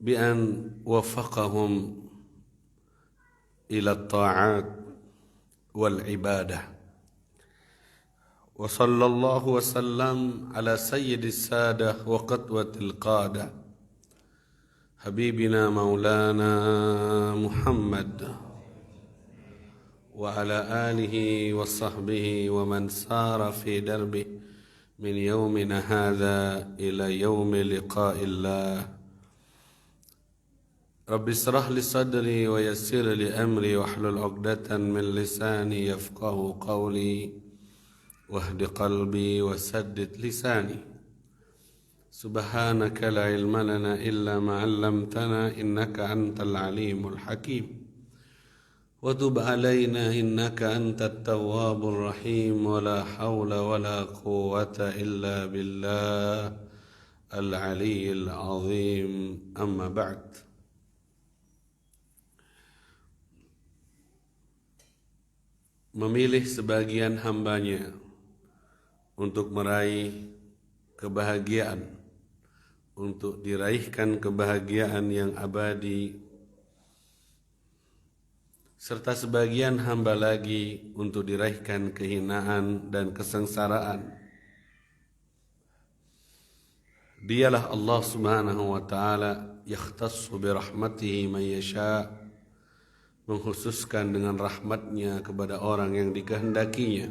بأن وفقهم إلى الطاعات والعبادة. وصلى الله وسلم على سيد السادة وقدوة القادة حبيبنا مولانا محمد وعلى آله وصحبه ومن سار في دربه من يومنا هذا إلى يوم لقاء الله. رب اشرح لي صدري ويسر لي أمري واحلل عقدة من لساني يفقه قولي واهد قلبي وسدد لساني. سبحانك لا علم لنا إلا ما علمتنا إنك أنت العليم الحكيم وتب علينا إنك أنت التواب الرحيم ولا حول ولا قوة إلا بالله العلي العظيم. أما بعد. Memilih sebagian hambanya untuk meraih kebahagiaan, untuk diraihkan kebahagiaan yang abadi, serta sebagian hamba lagi untuk diraihkan kehinaan dan kesengsaraan. Dialah Allah Subhanahu wa ta'ala yakhtassu birahmatihi man yasha', mengkhususkan dengan rahmatnya kepada orang yang dikehendakinya.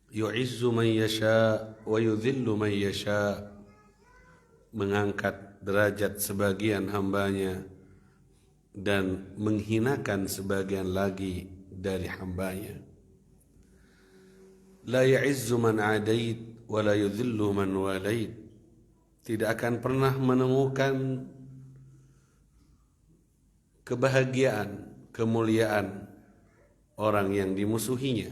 Yu'izzu man yasha' wa yudhillu man yasha', mengangkat derajat sebagian hambanya dan menghinakan sebagian lagi dari hambanya. La ya'izzu man 'adait wa la yudhillu man walait. Tidak akan pernah menemukan kebahagiaan, kemuliaan orang yang dimusuhinya,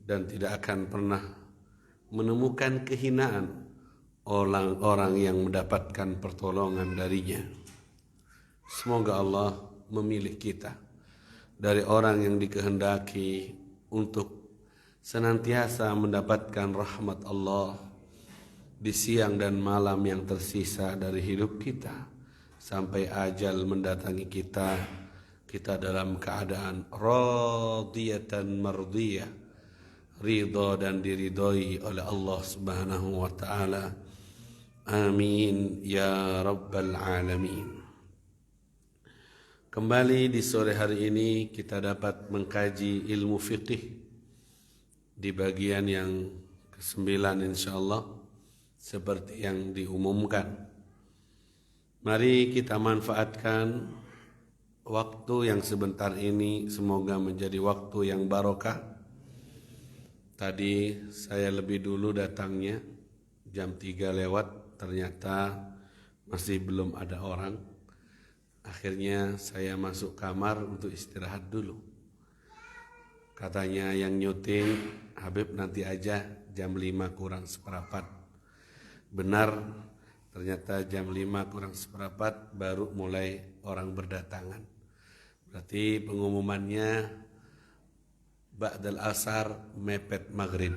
dan tidak akan pernah menemukan kehinaan orang-orang yang mendapatkan pertolongan darinya. Semoga Allah memilih kita dari orang yang dikehendaki untuk senantiasa mendapatkan rahmat Allah di siang dan malam yang tersisa dari hidup kita, sampai ajal mendatangi kita dalam keadaan radiyatan mardiyah, ridha dan diridhoi oleh Allah Subhanahu wa ta'ala. Amin ya rabbal alamin. Kembali di sore hari ini kita dapat mengkaji ilmu fiqih di bagian yang ke-9 insyaallah, seperti yang diumumkan. Mari kita manfaatkan waktu yang sebentar ini, semoga menjadi waktu yang barokah. Tadi saya lebih dulu datangnya, jam 3 lewat, ternyata masih belum ada orang. Akhirnya saya masuk kamar untuk istirahat dulu. Katanya yang nyuting, Habib nanti aja jam 5 kurang seperempat. Benar, ternyata jam 5 kurang seperempat baru mulai orang berdatangan. Berarti pengumumannya ba'dal asar mepet maghrib.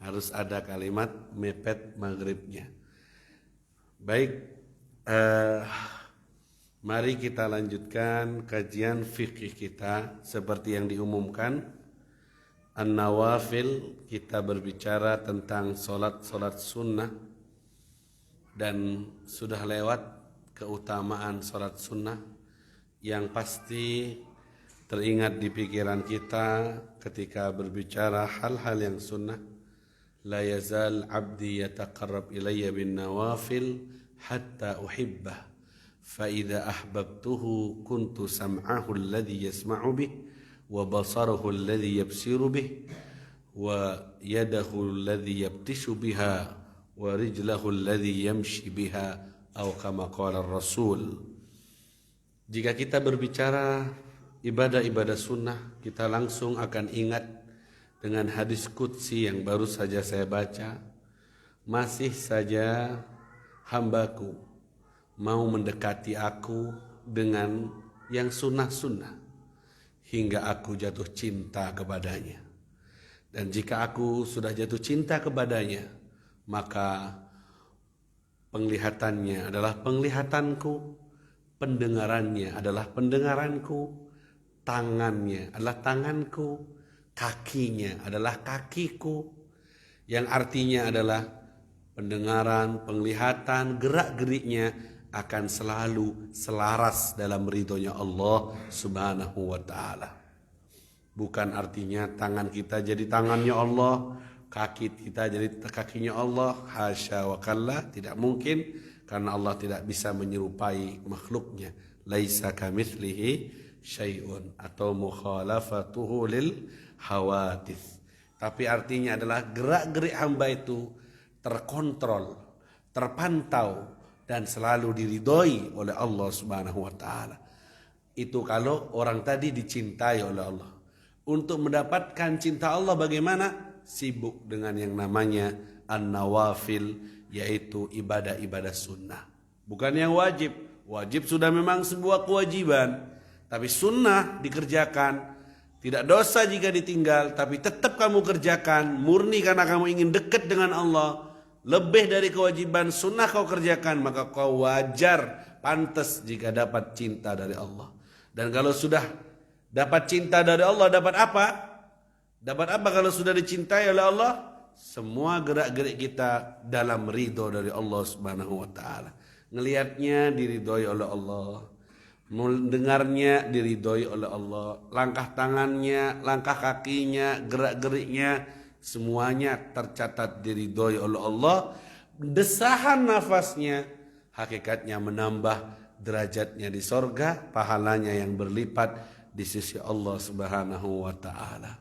Harus ada kalimat mepet maghribnya. Baik, mari kita lanjutkan kajian fikih kita seperti yang diumumkan. An-Nawafil, kita berbicara tentang solat sunnah, dan sudah lewat keutamaan solat sunnah yang pasti teringat di pikiran kita ketika berbicara hal-hal yang sunnah. La yazal abdi yataqarrab ilayya bin nawafil hatta uhibbah fa idza ahbabtuhu kuntu sam'ahu alladhi yasma'u bih wa basarahu alladhi yabsiru bih wa yadahu alladhi yabtishu biha wa rijlahu alladhi yamshi biha atau kama qala Rasul. Jika kita berbicara ibadah-ibadah sunnah, kita langsung akan ingat dengan hadis qudsi yang baru saja saya baca. Masih saja hambaku mau mendekati aku dengan yang sunnah-sunnah hingga aku jatuh cinta kepadanya. Dan jika aku sudah jatuh cinta kepadanya, maka penglihatannya adalah penglihatanku, pendengarannya adalah pendengaranku, tangannya adalah tanganku, kakinya adalah kakiku, yang artinya adalah pendengaran, penglihatan, gerak-geriknya akan selalu selaras dalam ridhonya Allah Subhanahu wa ta'ala. Bukan artinya tangan kita jadi tangannya Allah, kaki kita jadi kakinya Allah, hasya wa kalla, tidak mungkin, karena Allah tidak bisa menyerupai makhluknya. Laisa kamitslihi syai'un atau mukhalafatuhu lil hawadits. Tapi artinya adalah gerak-gerik hamba itu terkontrol, terpantau dan selalu diridhoi oleh Allah Subhanahu wa taala. Itu kalau orang tadi dicintai oleh Allah. Untuk mendapatkan cinta Allah bagaimana? Sibuk dengan yang namanya an-nawafil, yaitu ibadah-ibadah sunnah. Bukan yang wajib. Wajib sudah memang sebuah kewajiban, tapi sunnah dikerjakan. Tidak dosa jika ditinggal, tapi tetap kamu kerjakan murni karena kamu ingin dekat dengan Allah. Lebih dari kewajiban sunnah kau kerjakan, maka kau wajar, pantas jika dapat cinta dari Allah. Dan kalau sudah dapat cinta dari Allah, dapat apa? Dapat apa kalau sudah dicintai oleh Allah? Semua gerak-gerik kita dalam ridho dari Allah Subhanahu wa taala. Ngelihatnya diridhoi oleh Allah, mendengarnya diridhoi oleh Allah, langkah tangannya, langkah kakinya, gerak-geriknya semuanya tercatat diridhoi oleh Allah. Desahan nafasnya hakikatnya menambah derajatnya di sorga, pahalanya yang berlipat di sisi Allah Subhanahu wa taala.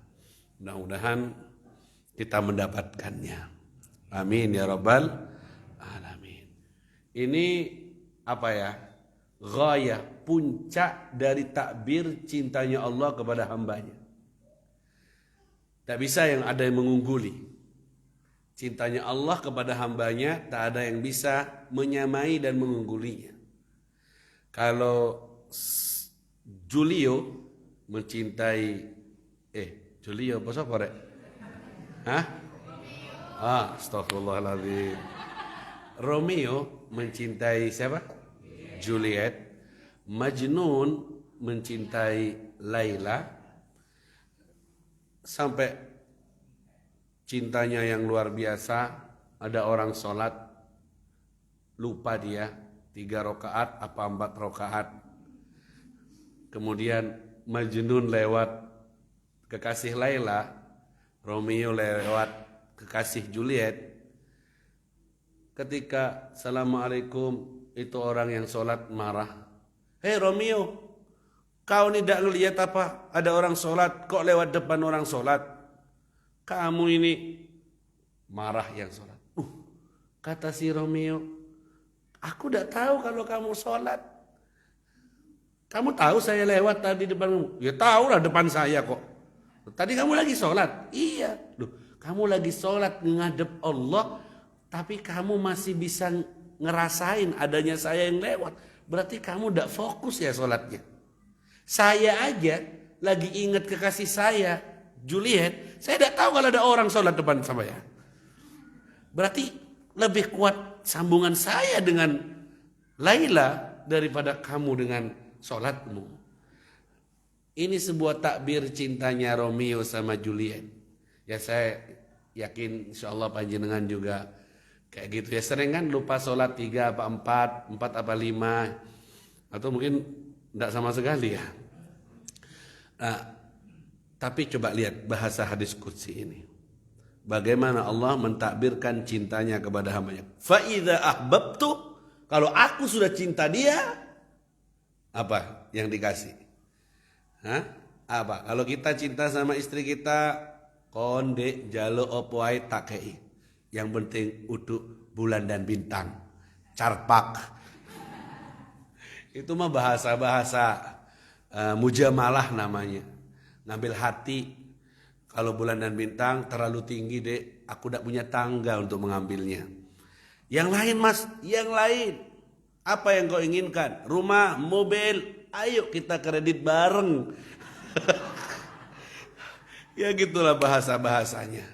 Mudah-mudahan kita mendapatkannya. Amin ya rabbal alamin. Ini apa ya? Ghayah, puncak dari takbir cintanya Allah kepada hambanya. Tak bisa yang ada yang mengungguli. Cintanya Allah kepada hambanya tak ada yang bisa menyamai dan mengunggulinya. Kalau Julio mencintai Julio apa sapa rek? Hah? Astagfirullahaladzim. Romeo mencintai siapa? Juliet. Majnun mencintai Laila. Sampai cintanya yang luar biasa. Ada orang sholat, lupa dia 3 rakaat apa 4 rakaat. Kemudian Majnun lewat kekasih Laila, Romeo lewat kekasih Juliet. Ketika Assalamualaikum, itu orang yang sholat marah. Hei Romeo, kau tidak ngelihat apa? Ada orang sholat, kok lewat depan orang sholat? Kamu ini marah yang sholat. Kata si Romeo, aku tidak tahu kalau kamu sholat. Kamu tahu saya lewat tadi depanmu? Ya tahu lah depan saya kok. Tadi kamu lagi sholat? Iya. Loh, kamu lagi sholat ngadep Allah, tapi kamu masih bisa ngerasain adanya saya yang lewat. Berarti kamu tidak fokus ya sholatnya. Saya aja lagi ingat kekasih saya, Juliet. Saya tidak tahu kalau ada orang sholat depan sama saya. Berarti lebih kuat sambungan saya dengan Laila daripada kamu dengan sholatmu. Ini sebuah takbir cintanya Romeo sama Juliet. Ya saya yakin insyaallah panjenengan juga kayak gitu ya. Sering kan lupa sholat 3 apa 4 apa 5. Atau mungkin tidak sama sekali ya. Nah, tapi coba lihat bahasa hadis qudsi ini. Bagaimana Allah mentakbirkan cintanya kepada hambanya. Fa idza ahbabtu, kalau aku sudah cinta dia, apa yang dikasih? Apa? Kalau kita cinta sama istri kita, konde jalo opo ae tak kei. Yang penting uduk bulan dan bintang. Carpak. Itu mah bahasa-bahasa mujamalah namanya. Ngambil hati. Kalau bulan dan bintang terlalu tinggi dek, aku tidak punya tangga untuk mengambilnya. Yang lain mas, yang lain. Apa yang kau inginkan? Rumah, mobil. Ayo kita kredit bareng. Ya gitulah bahasa-bahasanya.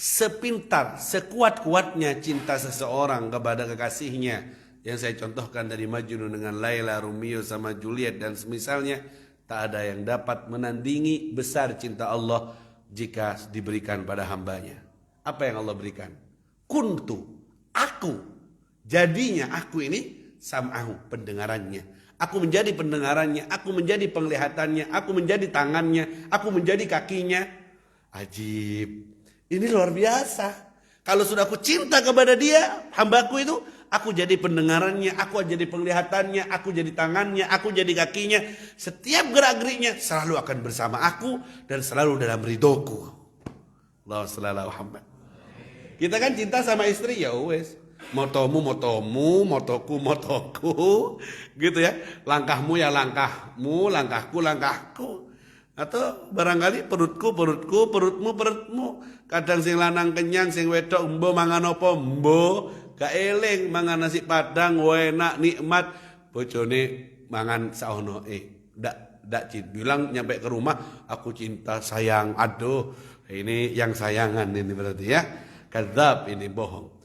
sepintar, sekuat-kuatnya cinta seseorang kepada kekasihnya, yang saya contohkan dari Majnun dengan Laila, Romeo sama Juliet dan semisalnya, tak ada yang dapat menandingi besar cinta Allah jika diberikan pada hambanya. Apa yang Allah berikan? Kuntu, aku, jadinya aku ini sam'ahu, pendengarannya. Aku menjadi pendengarannya, aku menjadi penglihatannya, aku menjadi tangannya, aku menjadi kakinya. Ajib. Ini luar biasa. Kalau sudah aku cinta kepada dia, hambaku itu, aku jadi pendengarannya, aku jadi penglihatannya, aku jadi tangannya, aku jadi kakinya. Setiap gerak-geriknya selalu akan bersama aku dan selalu dalam ridhoku. Allahumma shalli ala Muhammad. Kita kan cinta sama istri, ya wes. Motomu, motoku, gitu ya. Langkahmu ya langkahmu, langkahku. Atau barangkali perutku, perutmu. Kadang sing lanang kenyang, sing wedok mbo mangan apa mbo, gak eling mangan nasi padang, enak nikmat. Bojone mangan saono ndak bilang nyampe ke rumah, aku cinta sayang. Aduh, ini yang sayangan ini berarti ya. Kadzab, ini bohong.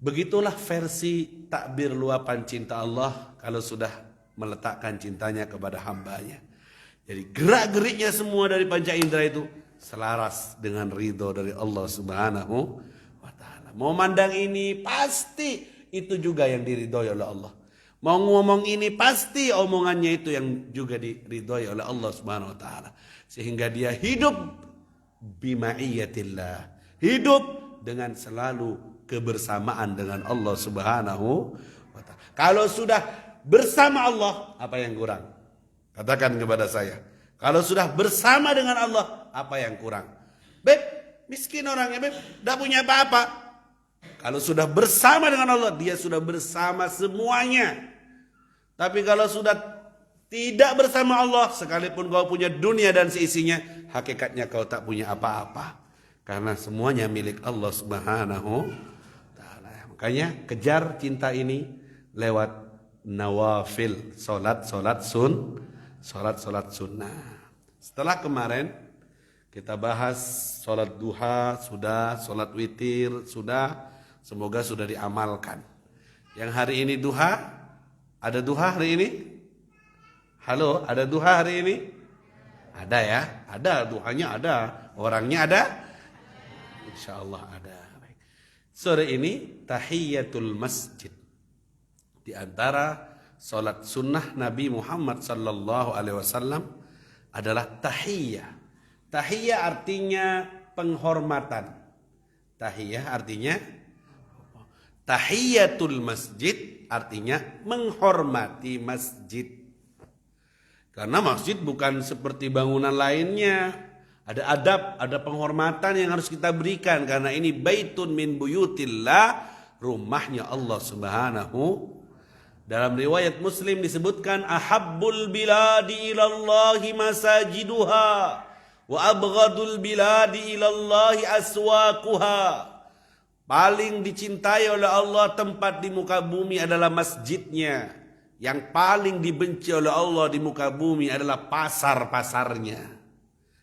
Begitulah versi takbir luapan cinta Allah kalau sudah meletakkan cintanya kepada hambanya. Jadi gerak-geriknya semua dari panca indera itu selaras dengan ridho dari Allah Subhanahu wa ta'ala. Mau mandang ini pasti itu juga yang diridhoi oleh Allah. Mau ngomong ini pasti omongannya itu yang juga diridhoi oleh Allah Subhanahu wa ta'ala. Sehingga dia hidup bimaiyatillah. Hidup dengan selalu kebersamaan dengan Allah Subhanahu wa ta'ala. Kalau sudah bersama Allah, apa yang kurang? Katakan kepada saya. Kalau sudah bersama dengan Allah, apa yang kurang? Beb, miskin orangnya, beb, tidak punya apa-apa. Kalau sudah bersama dengan Allah, dia sudah bersama semuanya. Tapi kalau sudah tidak bersama Allah, sekalipun kau punya dunia dan seisinya, hakikatnya kau tak punya apa-apa. Karena semuanya milik Allah Subhanahu. Makanya kejar cinta ini lewat nawafil, solat sunnah. Setelah kemarin kita bahas solat duha sudah, solat witir sudah, semoga sudah diamalkan. Yang hari ini duha, ada duha hari ini? Halo, ada duha hari ini? Ada ya, ada duhanya ada, orangnya ada? Insya Allah ada. Sore ini tahiyatul masjid. Di antara salat sunnah Nabi Muhammad sallallahu alaihi wasallam adalah tahiyah. Tahiyah artinya penghormatan. Tahiyah artinya tahiyatul masjid artinya menghormati masjid. Karena masjid bukan seperti bangunan lainnya. Ada adab, ada penghormatan yang harus kita berikan. Karena ini baitun min buyutillah, rumahnya Allah Subhanahu. Dalam riwayat Muslim disebutkan, ahabbul biladi ilallahi masajiduha, wa abghadul biladi ilallahi aswaquha. Paling dicintai oleh Allah tempat di muka bumi adalah masjidnya. Yang paling dibenci oleh Allah di muka bumi adalah pasar-pasarnya.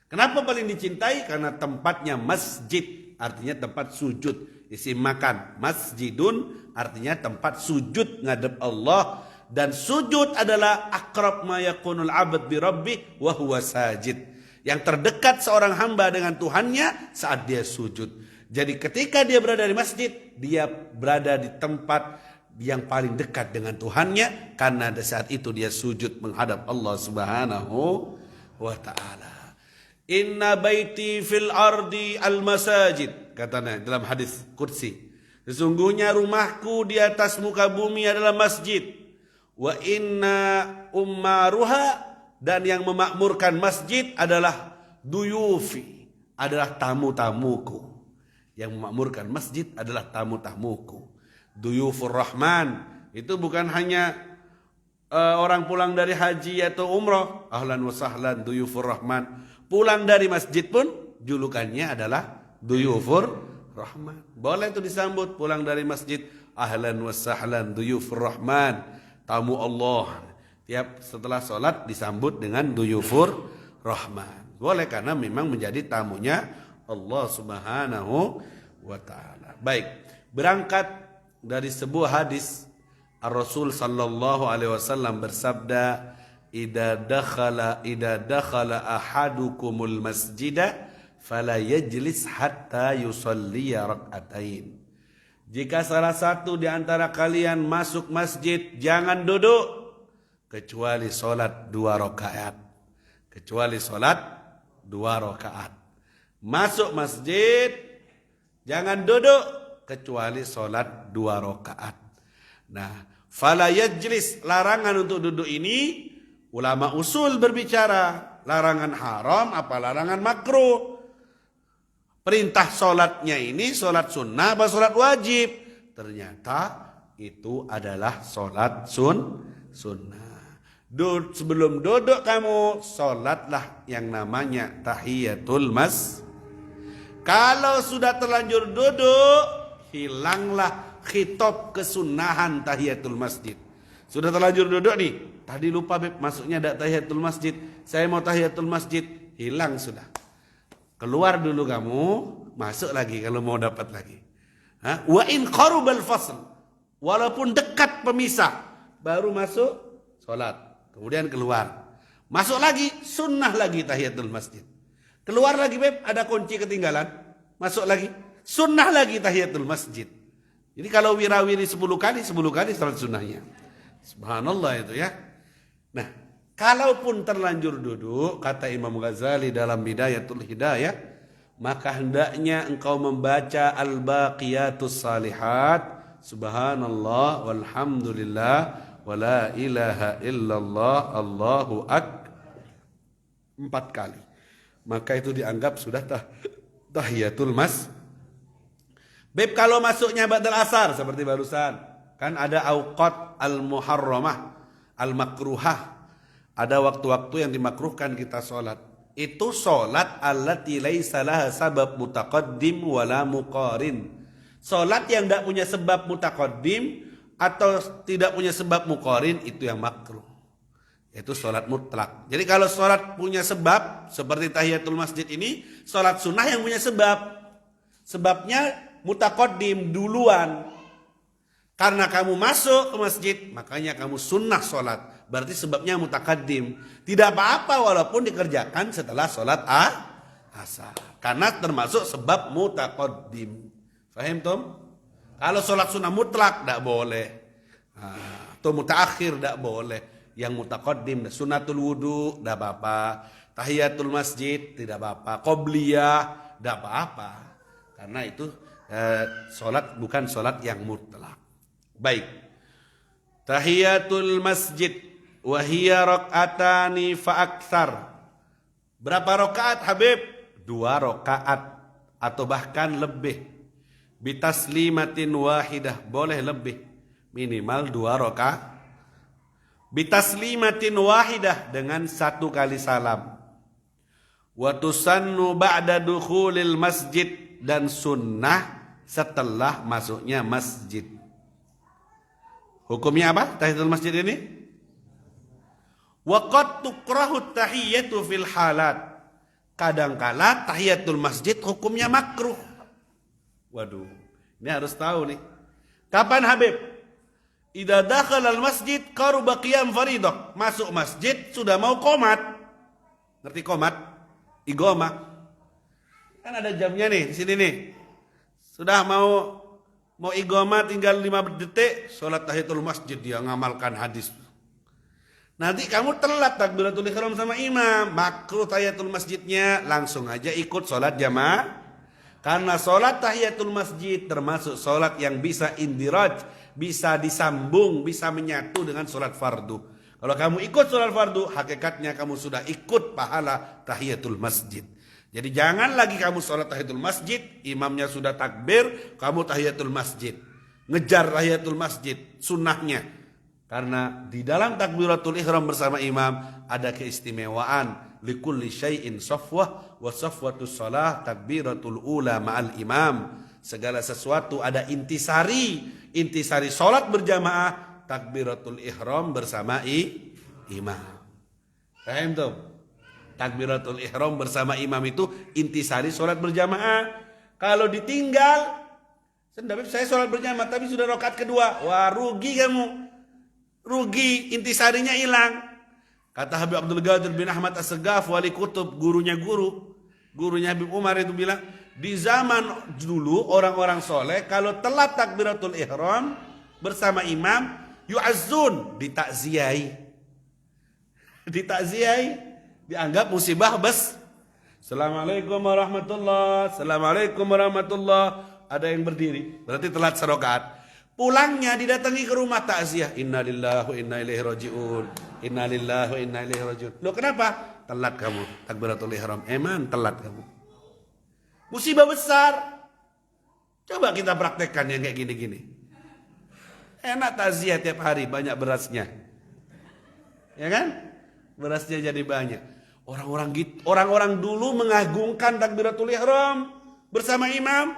Kenapa paling dicintai? Karena tempatnya masjid, artinya tempat sujud. Isim makan, masjidun artinya tempat sujud ngadep Allah. Dan sujud adalah akrab ma yakunul abad bi rabbih wa huwa sajid. Yang terdekat seorang hamba dengan Tuhannya saat dia sujud. Jadi ketika dia berada di masjid, dia berada di tempat yang paling dekat dengan Tuhannya. Karena saat itu dia sujud menghadap Allah Subhanahu wa ta'ala. Inna baiti fil ardi al masajid, katanya dalam hadis qudsi. Sesungguhnya rumahku di atas muka bumi adalah masjid. Wa inna ummaruha, dan yang memakmurkan masjid adalah duyufi, adalah tamu-tamuku. Yang memakmurkan masjid adalah tamu-tamuku. Duyufur Rahman, itu bukan hanya orang pulang dari haji atau umrah. Ahlan wa sahlan duyufur Rahman. Pulang dari masjid pun julukannya adalah duyufur Rahman. Boleh itu disambut pulang dari masjid, ahlan wa sahlan duyufur Rahman, tamu Allah. Tiap setelah sholat disambut dengan duyufur Rahman. Boleh karena memang menjadi tamunya Allah Subhanahu wa taala. Baik, berangkat dari sebuah hadis Ar-Rasul sallallahu alaihi wasallam bersabda, "Idza dakhala ahadukumul masjida fala yajlis hatta yusalliya rak'atain." Jika salah satu di antara kalian masuk masjid, jangan duduk kecuali salat 2 rakaat. Kecuali salat 2 rakaat. Masuk masjid jangan duduk kecuali salat 2 rakaat. Nah, fala yajlis, larangan untuk duduk ini ulama usul berbicara, larangan haram apa larangan makruh. Perintah sholatnya ini sholat sunnah apa sholat wajib? Ternyata itu adalah sholat sunnah. Sebelum duduk kamu sholatlah yang namanya tahiyatul mas. Kalau sudah terlanjur duduk, hilanglah khitab kesunahan tahiyatul masjid. Sudah terlanjur duduk nih, tadi lupa Beb, masuknya ada tahiyatul masjid. Saya mau tahiyatul masjid, hilang sudah. Keluar dulu kamu, masuk lagi kalau mau dapat lagi. Wa in qarubal fasl, walaupun dekat pemisah, baru masuk sholat, kemudian keluar. Masuk lagi, sunnah lagi tahiyatul masjid. Keluar lagi Beb, ada kunci ketinggalan. Masuk lagi, sunnah lagi tahiyatul masjid. Jadi kalau wirawiri 10 kali sholat sunnahnya. Subhanallah itu ya. Nah, kalaupun terlanjur duduk, kata Imam Ghazali dalam Bidayatul Hidayah, maka hendaknya engkau membaca Al-Baqiyatus Salihat, Subhanallah walhamdulillah wala ilaha illallah Allahu akbar 4 kali. Maka itu dianggap sudah tahiyatul mas. Beb, kalau masuknya ba'dal asar seperti barusan, kan ada auqat al-muharramah, al-makruhah. Ada waktu-waktu yang dimakruhkan kita sholat. Itu sholat allati laisa laha sabab mutaqaddim wala muqarin. Sholat yang tidak punya sebab mutaqaddim atau tidak punya sebab muqarin, itu yang makruh. Itu sholat mutlak. Jadi kalau sholat punya sebab, seperti tahiyatul masjid ini, sholat sunnah yang punya sebab. Sebabnya mutaqaddim, duluan. Karena kamu masuk ke masjid, makanya kamu sunnah sholat. Berarti sebabnya mutaqaddim. Tidak apa-apa walaupun dikerjakan setelah sholat asar. Karena termasuk sebab mutaqaddim. Fahim Tom? Kalau sholat sunnah mutlak, tidak boleh. Atau mutaakhir, tidak boleh. Yang mutaqaddim, sunnatul wudu, tidak apa-apa. Tahiyatul masjid, tidak apa-apa. Qobliyah, tidak apa-apa. Karena itu sholat bukan sholat yang mutlak. Baik. Tahiyatul masjid wa hiya rak'atani fa aktsar. Berapa rakaat Habib? 2 rakaat atau bahkan lebih. Bitaslimatin wahidah, boleh lebih. Minimal 2 rakaat. Bitaslimatin wahidah, dengan 1 kali salam. Wa tusannu ba'da dukhulil masjid, dan sunnah setelah masuknya masjid. Hukumnya apa tahiyatul masjid ini? Wa qad tukrahu tahiyatu fil halat. Kadangkala tahiyatul masjid hukumnya makruh. Waduh, ini harus tahu nih. Kapan Habib? Idza dakhala al masjid qaruba qiyam faridah. Masuk masjid sudah mau qomat. Ngerti qomat? Igomah. Kan ada jamnya nih di sini nih. Sudah mau igomah tinggal 5 detik, sholat tahiyatul masjid, dia ngamalkan hadis. Nanti kamu telat takbiratul ihram sama imam, makruh tahiyatul masjidnya, langsung aja ikut sholat jamaah. Karena sholat tahiyatul masjid termasuk sholat yang bisa indiraj, bisa disambung, bisa menyatu dengan sholat fardu. Kalau kamu ikut sholat fardu, hakikatnya kamu sudah ikut pahala tahiyatul masjid. Jadi jangan lagi kamu sholat tahiyatul masjid, imamnya sudah takbir, kamu tahiyatul masjid. Ngejar tahiyatul masjid, sunnahnya. Karena di dalam takbiratul ihram bersama imam ada keistimewaan. Likulli syai'in safwah wa safwatus salah takbiratul ula ma'al imam. Segala sesuatu ada intisari. Intisari sholat berjamaah, takbiratul ihram bersama imam. Paham tuh? takbiratul ihram bersama imam itu intisari sholat berjamaah. Kalau ditinggal, saya sholat berjamaah tapi sudah rakaat kedua, wah rugi kamu, rugi, intisarinya hilang. Kata Habib Abdul Qadir bin Ahmad As-Segaf, wali kutub, gurunya Habib Umar itu bilang, di zaman dulu orang-orang soleh kalau telat takbiratul ihram bersama imam, yu'azzun, ditakziyahi, dianggap musibah Assalamualaikum warahmatullah, Assalamualaikum warahmatullah. Ada yang berdiri, berarti telat serokaat. Pulangnya didatangi ke rumah takziah. Innalillahi wa inna ilaihi rajiun. Innalillahi wa inna ilaihi rajiun. Loh kenapa? Telat kamu takbiratul ihram. Emang telat kamu. Musibah besar. Coba kita praktekkan yang kayak gini-gini. Enak takziah tiap hari, banyak berasnya. Ya kan? Berasnya jadi banyak. Orang-orang dulu mengagungkan takbiratul ihram bersama imam.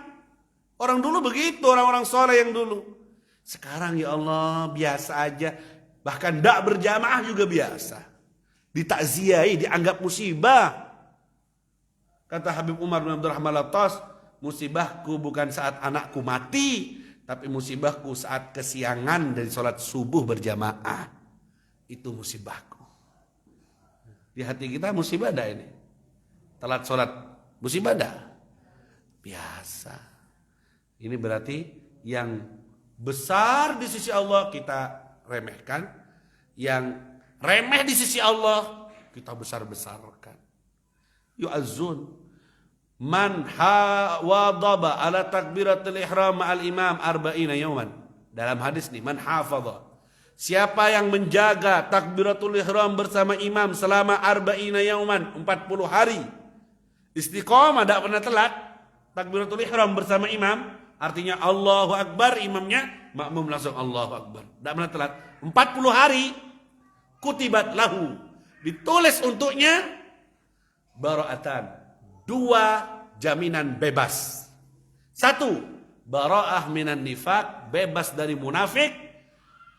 Orang dulu begitu, orang-orang soleh yang dulu. Sekarang ya Allah biasa aja, bahkan tidak berjamaah juga biasa. Ditakziahi, dianggap musibah. Kata Habib Umar bin Abdurrahman Al-Attas, musibahku bukan saat anakku mati, tapi musibahku saat kesiangan dari sholat subuh berjamaah. Itu musibahku. Di hati kita musibah dah ini. Telat sholat, musibah dah. Biasa. Ini berarti yang besar di sisi Allah kita remehkan. Yang remeh di sisi Allah kita besar-besarkan. Yu'azzun. Man hawadaba ala takbiratul ihram ma'al imam arba'ina yawman. Dalam hadis nih, man hafadha. Siapa yang menjaga takbiratul ihram bersama imam selama arba'ina yauman, 40 hari. Istiqomah, tidak pernah telat. Takbiratul ihram bersama imam, artinya Allahu Akbar, imamnya, makmum langsung Allahu Akbar. Tidak pernah telat. 40 hari, kutibat lahu. Ditulis untuknya, bara'atan. 2 jaminan bebas. 1, bara'ah minan nifaq, bebas dari munafik.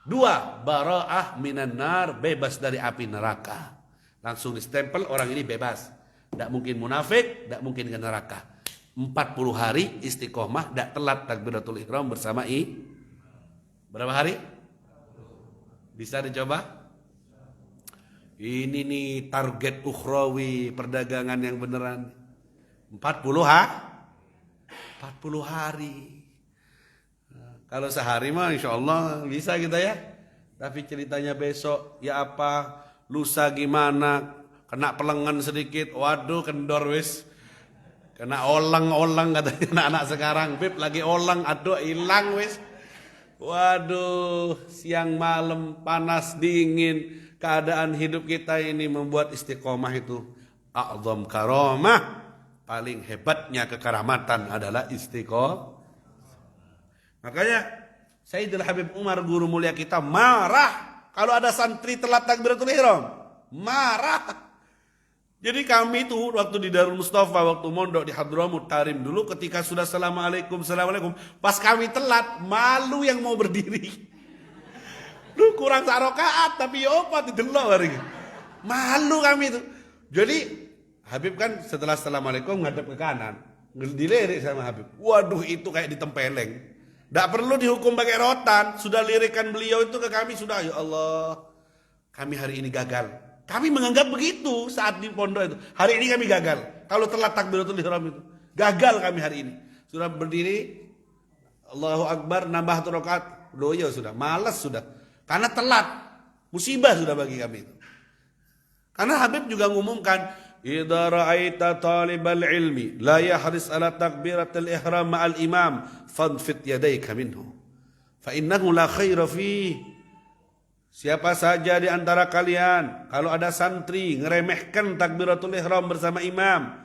2, bara'ah minan nar, bebas dari api neraka. Langsung distempel, orang ini bebas. Tidak mungkin munafik, tidak mungkin ke neraka. 40 hari istiqomah, tidak telat takbiratul ihram bersama berapa hari? Bisa dicoba? Ini nih target ukhrawi, perdagangan yang beneran. 40 hari. Kalau sehari mah insya Allah bisa kita ya. Tapi ceritanya besok ya apa, lusa gimana, kena pelengan sedikit, waduh kendor wis. Kena olang katanya anak-anak sekarang, Bib lagi olang, aduh hilang wis. Waduh, siang malam panas dingin, keadaan hidup kita ini membuat istiqomah itu a'zam karamah. Paling hebatnya kekeramatan adalah istiqomah. Makanya Sayyidul Habib Umar, guru mulia kita, marah kalau ada santri telat takbiratul ihram. Marah. Jadi kami itu waktu di Darul Mustafa, waktu mondok di Hadramut Tarim dulu, ketika sudah Assalamualaikum, pas kami telat, malu yang mau berdiri. Duh, kurang sarokaat tapi apa didelok hari. Malu kami itu. Jadi Habib kan setelah Assalamualaikum ngadep ke kanan, dilirik sama Habib. Waduh, itu kayak ditempeleng. Tidak perlu dihukum pakai rotan. Sudah lirikan beliau itu ke kami sudah. Ya Allah, kami hari ini gagal. Kami menganggap begitu saat di pondok itu. Hari ini kami gagal. Kalau telat takbiratul ihram itu, gagal kami hari ini. Sudah berdiri, Allahu Akbar, nambah 1 rakaat, doya sudah, malas sudah. Karena telat, musibah sudah bagi kami itu. Karena Habib juga mengumumkan, idza ra'aita talibal ilmi la yahris ala takbiratul ihram ma'al imam fadfit yadayka minhu fa innahu la khaira fihi. Siapa saja di antara kalian kalau ada santri ngeremehkan takbiratul ihram bersama imam,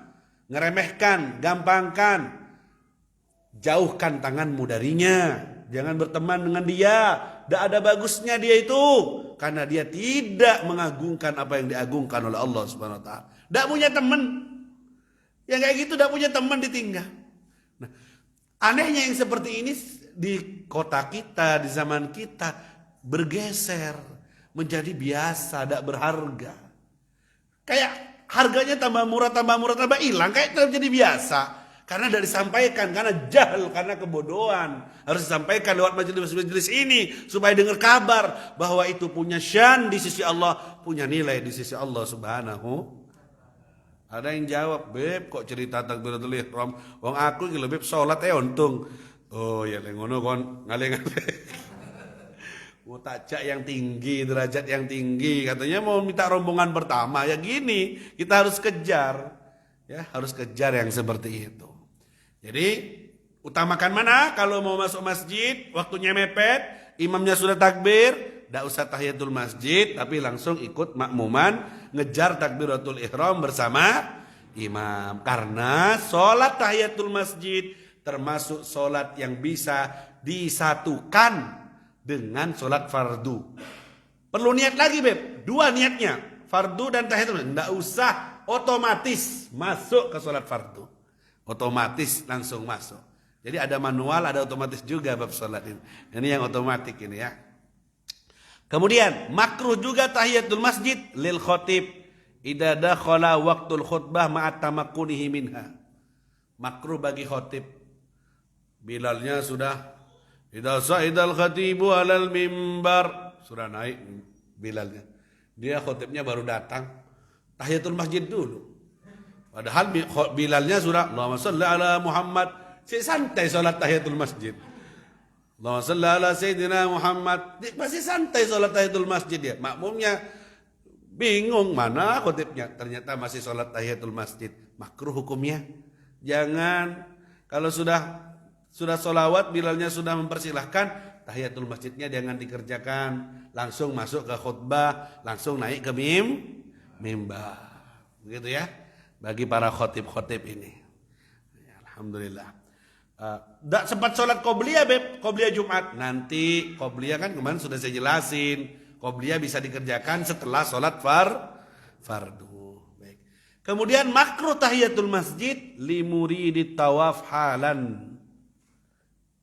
ngeremehkan, gampangkan, jauhkan tanganmu darinya, jangan berteman dengan dia. Tidak ada bagusnya dia itu, karena dia tidak mengagungkan apa yang diagungkan oleh Allah Subhanahu wa taala. Tidak punya teman. Yang kayak gitu tidak punya teman, ditinggal. Nah, anehnya yang seperti ini di kota kita, di zaman kita bergeser menjadi biasa, tidak berharga. Kayak harganya tambah murah, tambah hilang, kayak terjadi biasa. Karena tidak disampaikan, karena jahil, karena kebodohan. Harus disampaikan lewat majelis-majelis ini supaya dengar kabar bahwa itu punya syan di sisi Allah, punya nilai di sisi Allah Subhanahu. Ada yang jawab, "Beb, kok cerita takbiratul ihram? Wong aku iki lho Beb salat untung." Oh ya ngono kon ngale-ngale. Mau tajak yang tinggi, derajat yang tinggi, katanya mau minta rombongan pertama. Ya gini, kita harus kejar. Ya, harus kejar yang seperti itu. Jadi utamakan mana kalau mau masuk masjid, waktunya mepet, imamnya sudah takbir, tidak usah tahiyatul masjid, tapi langsung ikut makmuman, ngejar takbiratul ihram bersama imam. Karena sholat tahiyatul masjid termasuk sholat yang bisa disatukan dengan sholat fardu. Perlu niat lagi Beb, dua niatnya, fardu dan tahiyatul masjid. Tidak usah otomatis masuk ke sholat fardu. Otomatis langsung masuk. Jadi ada manual, ada otomatis juga bab sholat ini. Ini yang otomatis ini ya. Kemudian makruh juga tahiyatul masjid lil khotib idza dakhala waqtul khutbah ma'at tamakkunihi minha. Makruh bagi khotib. Bilalnya sudah idza sa'idal khatibu alal mimbar, sudah naik bilalnya. Dia khotibnya baru datang, tahiyatul masjid dulu. Padahal bilalnya sudah Allahumma shalli ala Muhammad, si santai sholat tahiyatul masjid. Allahumma shalli ala Sayyidina Muhammad, masih santai sholat tahiyatul masjid ya. Makmumnya bingung mana khotibnya, ternyata masih sholat tahiyatul masjid. Makruh hukumnya. Jangan, kalau sudah sholawat, bilalnya sudah mempersilahkan, tahiyatul masjidnya jangan dikerjakan, langsung masuk ke khutbah, langsung naik ke mimbar. Begitu ya, bagi para khotib-khotib ini. Alhamdulillah. Tidak sempat sholat qobliyah Beb, qobliyah Jumat. Nanti qobliyah kan kemarin sudah saya jelasin, qobliyah bisa dikerjakan setelah sholat fardu. Baik. Kemudian makruh tahiyatul masjid li muridit tawaf halan.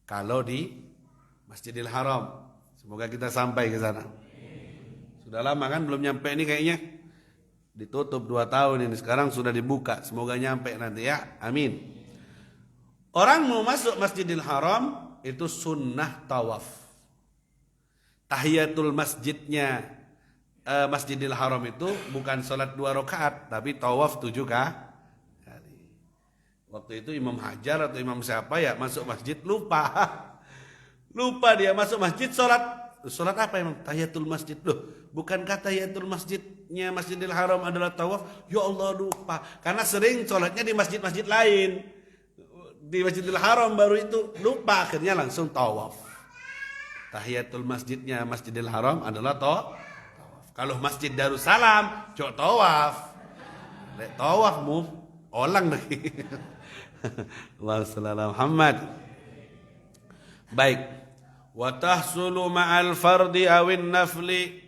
Kalau di Masjidil Haram, semoga kita sampai ke sana. Sudah lama kan belum nyampe ini kayaknya. Ditutup 2 tahun ini, sekarang sudah dibuka. Semoga nyampe nanti ya. Amin. Orang mau masuk Masjidil Haram itu sunnah tawaf. Tahiyatul masjidnya Masjidil Haram itu bukan sholat 2 rakaat, tapi tawaf 7 kali. Waktu itu Imam Hajar atau Imam siapa ya masuk masjid lupa. Lupa dia masuk masjid sholat apa emang? Tahiyatul masjid. Loh, bukankah tahiyatul masjidnya Masjidil Haram adalah tawaf? Ya Allah lupa. Karena sering sholatnya di masjid-masjid lain. Di Masjidil Haram baru itu lupa, akhirnya langsung tawaf. Tahiyatul masjidnya Masjidil Haram adalah tawaf. Kalau Masjid Darussalam cok tawaf. Lek tawafmu olang lagi. Allahumma shalli ala Muhammad. Baik. Wa tahsulu ma'al fardi awin nafli.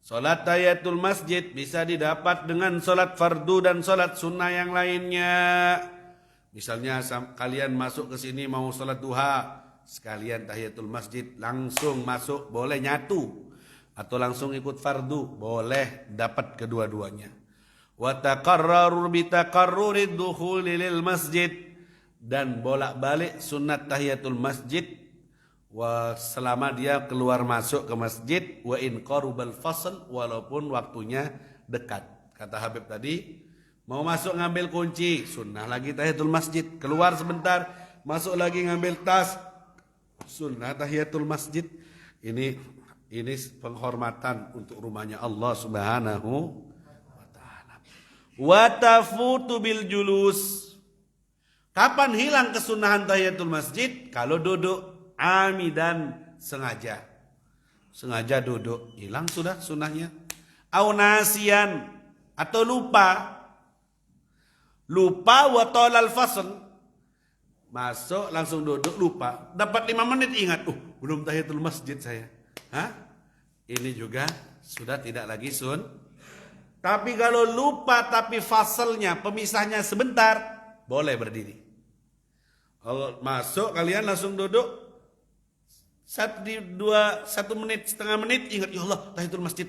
Salat tahiyatul masjid bisa didapat dengan salat fardu dan salat sunnah yang lainnya. Misalnya kalian masuk ke sini mau salat duha, sekalian tahiyatul masjid, langsung masuk boleh nyatu atau langsung ikut fardu, boleh dapat kedua-duanya. Wa taqarraru bi taqarrurid dukhuli lil masjid, dan bolak-balik sunat tahiyatul masjid selama dia keluar masuk ke masjid, wa in qarubal fasl, walaupun waktunya dekat. Kata Habib tadi, mau masuk ngambil kunci, sunnah lagi tahiyatul masjid. Keluar sebentar, masuk lagi ngambil tas, sunnah tahiyatul masjid. Ini penghormatan untuk rumahnya Allah Subhanahu wa taala. Wa tafutu bil julus. Kapan hilang kesunahan tahiyatul masjid? Kalau duduk amidan, sengaja. Sengaja duduk, hilang sudah sunnahnya. Au nasian, atau lupa. Lupa wa talal fasl. Masuk langsung duduk lupa. Dapat 5 menit ingat, belum tahiyatul masjid saya. Ini juga sudah tidak lagi Tapi kalau lupa tapi faslnya, pemisahnya sebentar, boleh berdiri. Kalau masuk kalian langsung duduk 1 menit, setengah menit ingat, ya Allah tahiyatul masjid.